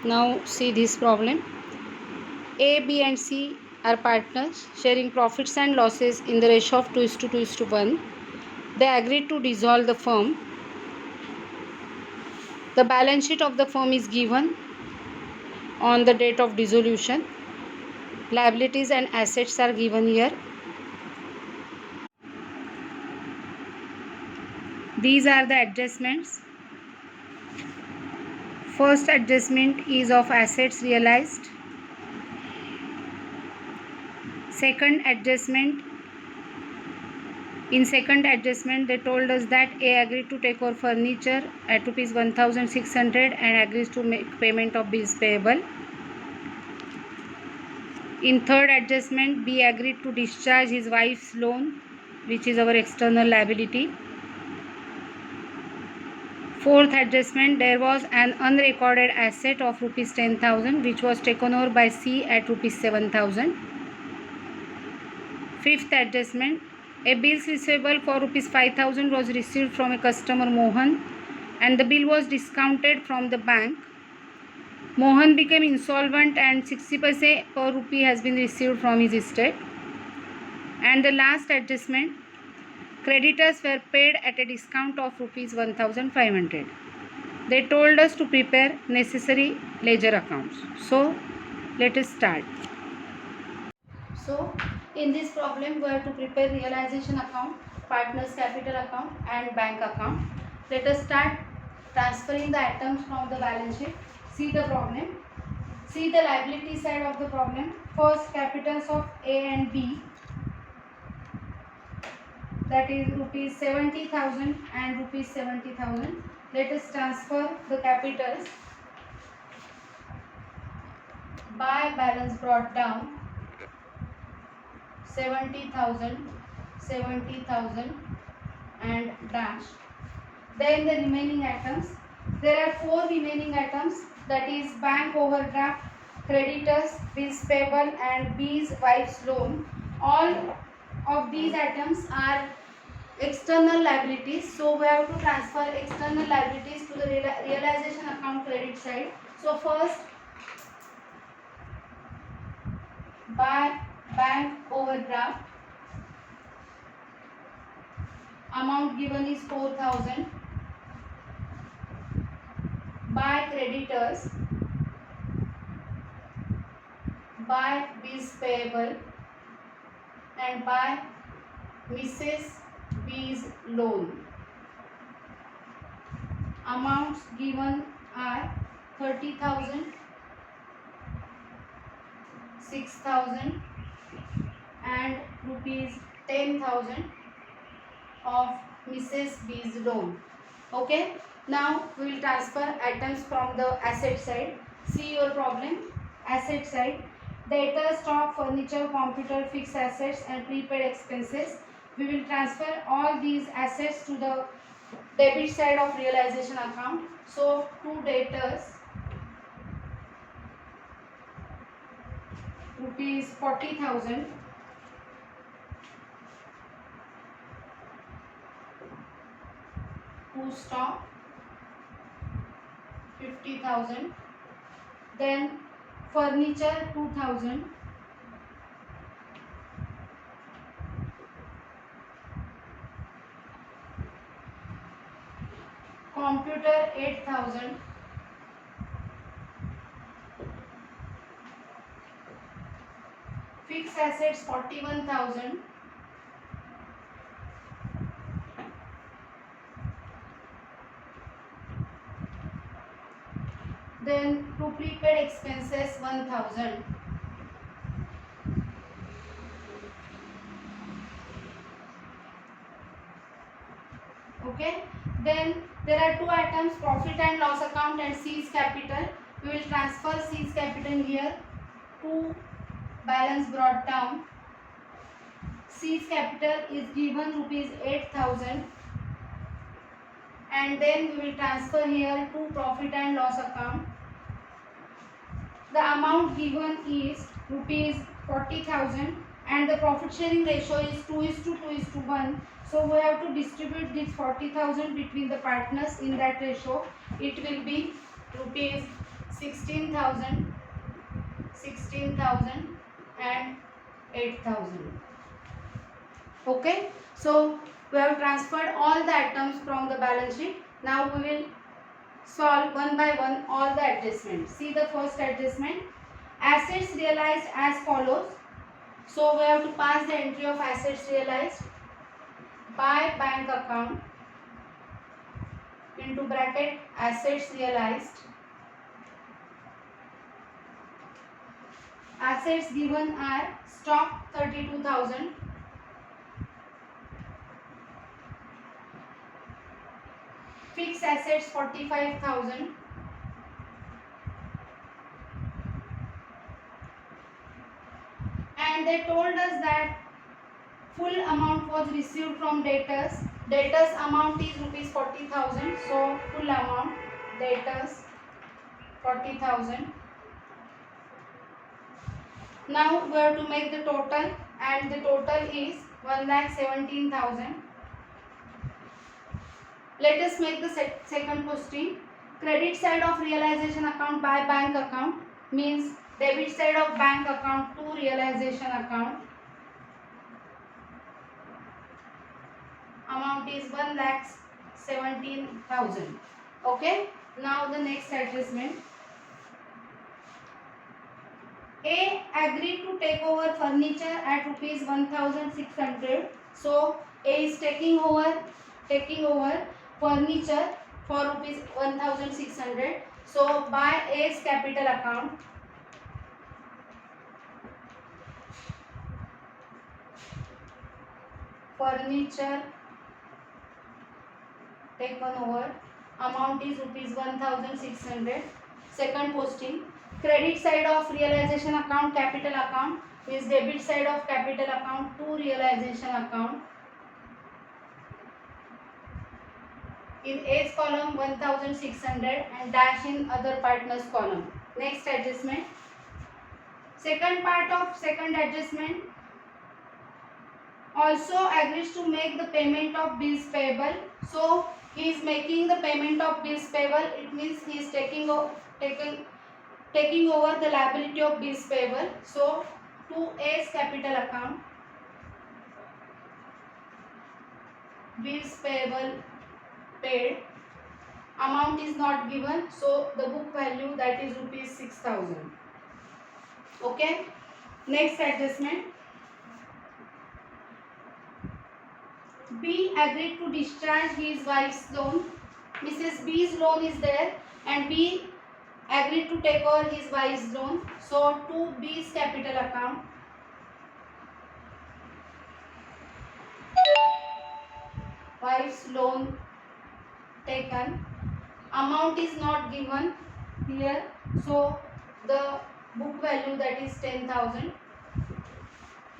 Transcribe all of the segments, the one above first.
Now see this problem. A, B and C are partners sharing profits and losses in the ratio of 2:1. They agreed to dissolve the firm. The balance sheet of the firm is given on the date of dissolution. Liabilities and assets are given here. These are the adjustments. First adjustment is of assets realized. Second adjustment. In second adjustment, they told us that A agreed to take over furniture at rupees 1,600 and agrees to make payment of bills payable. In third adjustment, B agreed to discharge his wife's loan, which is our external liability. Fourth adjustment, there was an unrecorded asset of rupees 10,000 which was taken over by C at rupees 7,000. Fifth adjustment, a bills receivable for rupees 5,000 was received from a customer Mohan and the bill was discounted from the bank. Mohan became insolvent and 60% per rupee has been received from his estate. And the last adjustment, creditors were paid at a discount of rupees 1,500. They told us to prepare necessary ledger accounts. So let us start. So in this problem we have to prepare realization account, partners capital account and bank account. Let us start transferring the items from the balance sheet. See the problem. See the liability side of the problem. First, capitals of A and B, that is rupees 70,000 and rupees 70,000. Let us transfer the capitals by balance brought down. 70,000, 70,000 and dash. Then the remaining items. There are 4 remaining items, that is bank overdraft, creditors, bills payable and B's wife's loan. All of these items are external liabilities. So we have to transfer external liabilities to the realization account credit side. So first, by bank overdraft, amount given is 4,000. By creditors, by bills payable and by Mrs. B's loan. Amounts given are 30,000, 6,000 and rupees 10,000 of Mrs. B's loan. Okay. Now we will transfer items from the asset side. See your problem. Asset side. Data, stock, furniture, computer, fixed assets and prepaid expenses. We will transfer all these assets to the debit side of realization account. So to debtors, rupees 40,000. To stock, 50,000. Then furniture 2,000. Computer 8,000. Fixed assets 41,000. Then to prepaid expenses 1,000. Okay. Then there are 2 items, profit and loss account and C's capital. We will transfer C's capital here to balance brought down. C's capital is given rupees 8,000 and then we will transfer here to profit and loss account. The amount given is rupees 40,000 and the profit sharing ratio is 2:1. So we have to distribute this 40,000 between the partners in that ratio. It will be rupees 16,000, 16,000 and 8,000. Okay, so we have transferred all the items from the balance sheet. Now we will solve one by one all the adjustments. See the first adjustment. Assets realized as follows. So we have to pass the entry of assets realized by bank account into bracket assets realized. Assets given are stock 32,000, fixed assets 45,000, and they told us that full amount was received from debtors. Debtors amount is rupees 40,000. So full amount debtors 40,000. Now we have to make the total, and the total is 1,17,000. Let us make the second posting. Credit side of realization account by bank account means debit side of bank account to realization account. Amount is 1,17,000. Okay. Now the next adjustment. A agreed to take over furniture at rupees 1,600. So A is taking over furniture for rupees 1,600. So by A's capital account, furniture taken over, amount is rupees 1,600. Second posting. Credit side of realization account capital account is debit side of capital account to realization account. In A's column 1,600 and dash in other partners column. Next adjustment. Second part of second adjustment. Also agrees to make the payment of bills payable. So he is making the payment of bills payable. It means he is taking over the liability of bills payable. So to A's capital account, bills payable paid, amount is not given, so the book value, that is rupees 6,000. Okay. Next adjustment. B agreed to discharge his wife's loan. Mrs. B's loan is there and B agreed to take over his wife's loan. So to B's capital account, wife's loan taken, amount is not given here, so the book value, that is 10,000.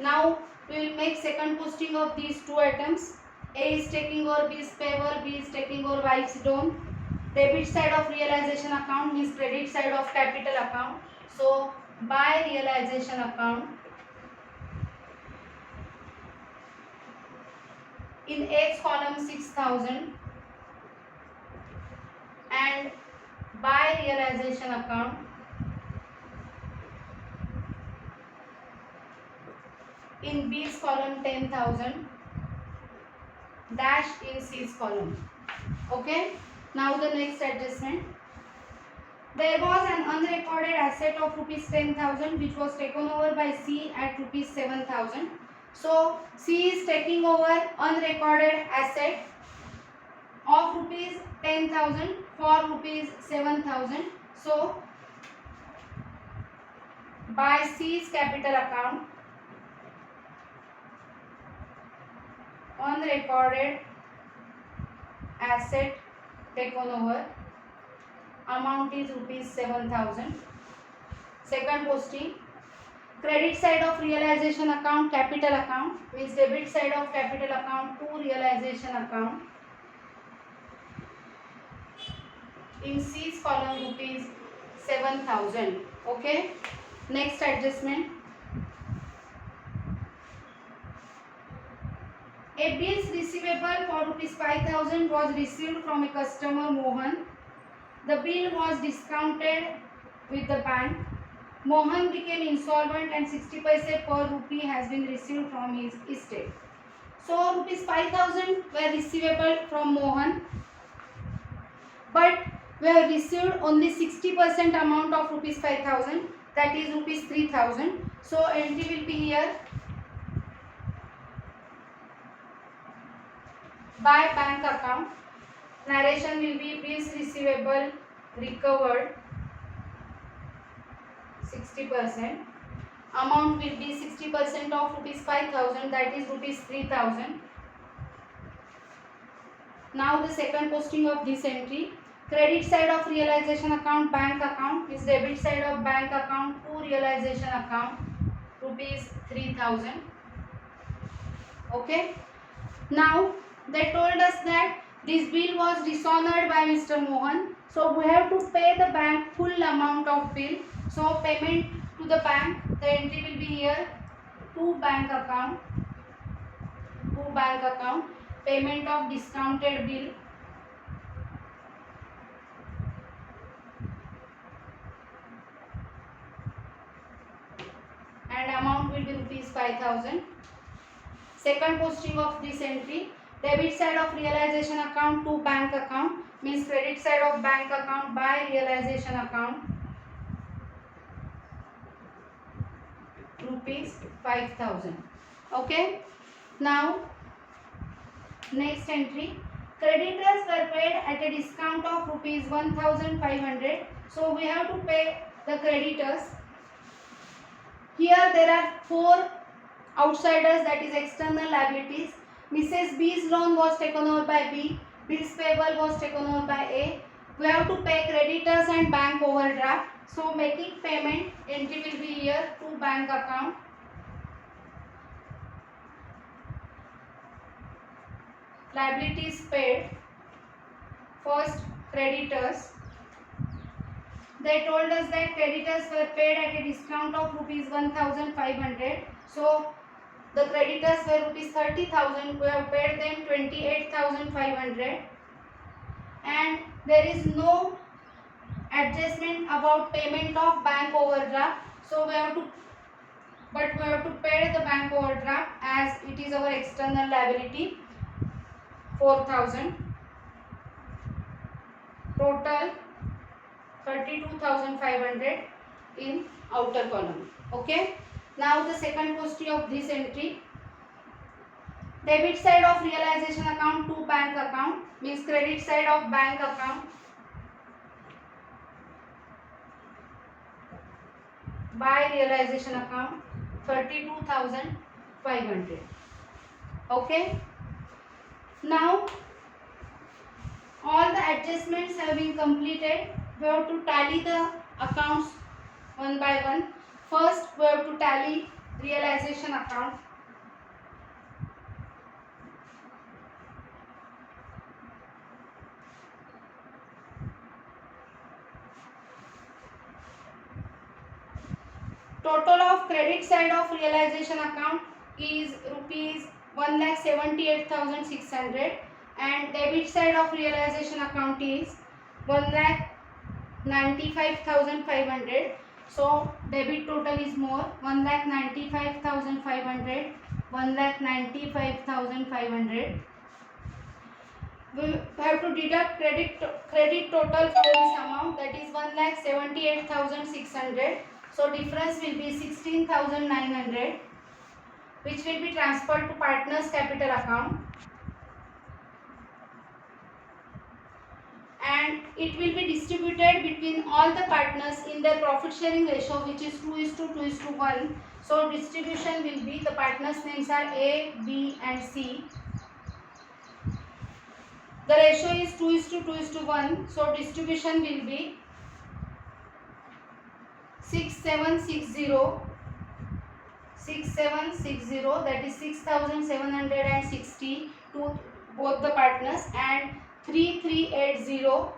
Now we will make second posting of these two items. A is taking over bills payable, B is taking over wife's loan. Debit side of realization account means credit side of capital account. So by realization account, in A's column 6,000 and by realization account, in B's column 10,000 dash in C's column. Okay. Now the next adjustment. There was an unrecorded asset of rupees 10,000 which was taken over by C at rupees 7,000. So C is taking over unrecorded asset of rupees 10,000 for rupees 7,000. So by C's capital account, unrecorded asset taken over, amount is rupees 7,000. Second posting. Credit side of realization account capital account means debit side of capital account to realization account. In C's column rupees 7,000. Okay. Next adjustment. A bills receivable for rupees 5,000 was received from a customer Mohan. The bill was discounted with the bank. Mohan became insolvent and 60 paise per rupee has been received from his estate. So rupees 5,000 were receivable from Mohan, but we have received only 60% amount of rupees 5,000, that is rupees 3,000. So entry will be here by bank account. Narration will be bills receivable recovered 60%. Amount will be 60% of rupees 5,000, that is rupees 3,000. Now the second posting of this entry. Credit side of realization account bank account is debit side of bank account to realization account rupees 3,000. Okay. Now they told us that this bill was dishonored by Mr. Mohan. So we have to pay the bank full amount of bill. So payment to the bank, the entry will be here to bank account. Payment of discounted bill. And amount will be rupees 5,000. Second posting of this entry. Debit side of realization account to bank account means credit side of bank account by realization account rupees 5,000. Okay. Now next entry. Creditors were paid at a discount of rupees 1,500. So we have to pay the creditors. Here there are 4 outsiders, that is external liabilities. Mrs. B's loan was taken over by B. Bills payable was taken over by A. We have to pay creditors and bank overdraft. So making payment, entry will be here to bank account. Liabilities paid. First, creditors. They told us that creditors were paid at a discount of rupees 1,500. So the creditors were rupees 30,000. We have paid them 28,500. And there is no adjustment about payment of bank overdraft. So we have to pay the bank overdraft as it is our external liability. 4,000. Total 32,500 in outer column. Okay. Now the second posting of this entry. Debit side of realization account to bank account means credit side of bank account by realization account 32,500. Okay. Now all the adjustments have been completed. We have to tally the accounts one by one. First we have to tally realization account. Total of credit side of realization account is rupees 1,78,600 and debit side of realization account is 1,95,500. So debit total is more 1,95,500, 1,95,500. We have to deduct credit total from this amount, that is 1,78,600. So difference will be 16,900, which will be transferred to partners capital account, and it will be distributed between all the partners in their profit sharing ratio, which is 2:2:1. So distribution will be, the partners names are A, B and C. The ratio is 2:2:1. So distribution will be 6760, that is 6,760 to both the partners, and 3380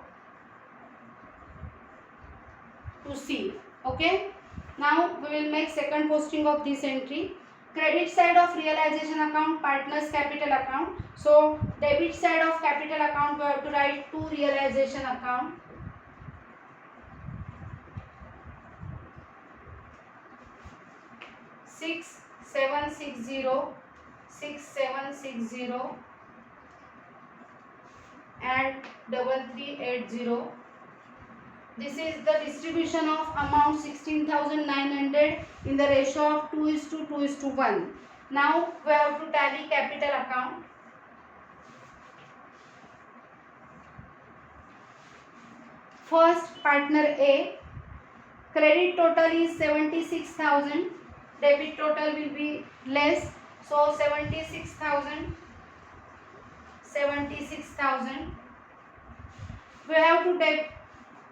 to C. Okay. Now we will make second posting of this entry. Credit side of realization account partners capital account. So debit side of capital account we have to write to realization account. 6760 and 3380. This is the distribution of amount 16,900 in the ratio of 2:2:1. Now we have to tally capital account. First, partner A, credit total is 76,000, debit total will be less, so 76,000. We have to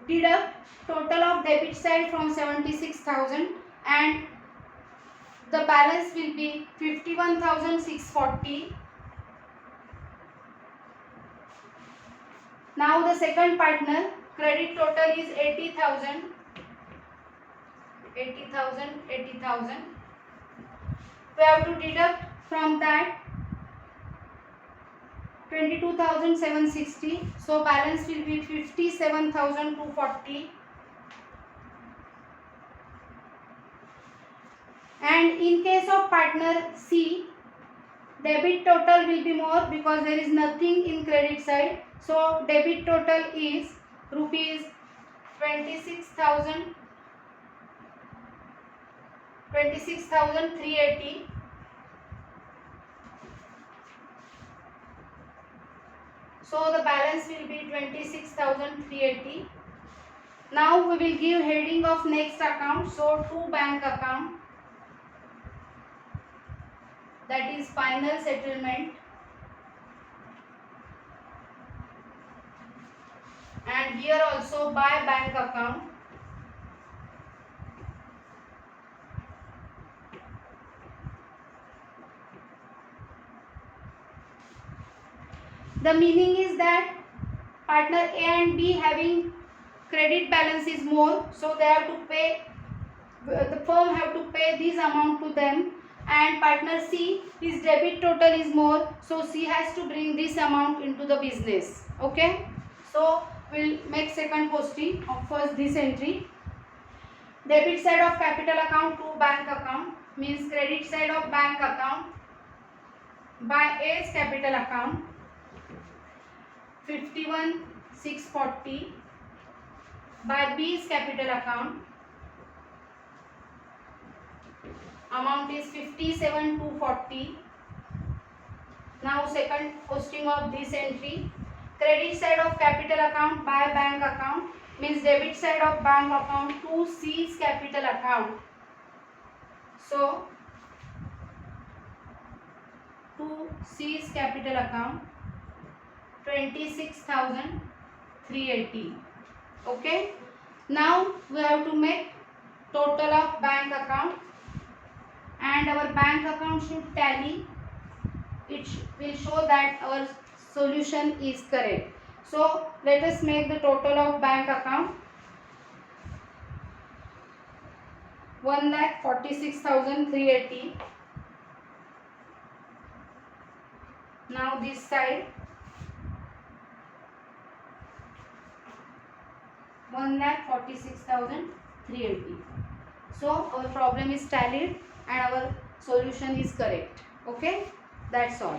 deduct total of debit side from 76,000 and the balance will be 51,640. Now the second partner, credit total is 80,000. We have to deduct from that 22,760. So balance will be 57,240. And in case of partner C, debit total will be more because there is nothing in credit side. So debit total is rupees 26,380. So the balance will be 26,380. Now we will give heading of next account. So to bank account, that is final settlement, and here also by bank account. The meaning is that partner A and B having credit balance is more, so they have to pay, the firm have to pay this amount to them, and partner C, his debit total is more, so C has to bring this amount into the business. Okay, so we'll make second posting of first this entry. Debit side of capital account to bank account means credit side of bank account by A's capital account 51,640 by B's capital account amount is 57,240. Now second posting of this entry, credit side of capital account by bank account means debit side of bank account to C's capital account. So to C's capital account 26,380. Okay, now we have to make total of bank account, and our bank account should tally. It will show that our solution is correct. So let us make the total of bank account. 1,46,380. Now this side 1,46,380. So our problem is tallied and our solution is correct. Okay, that's all.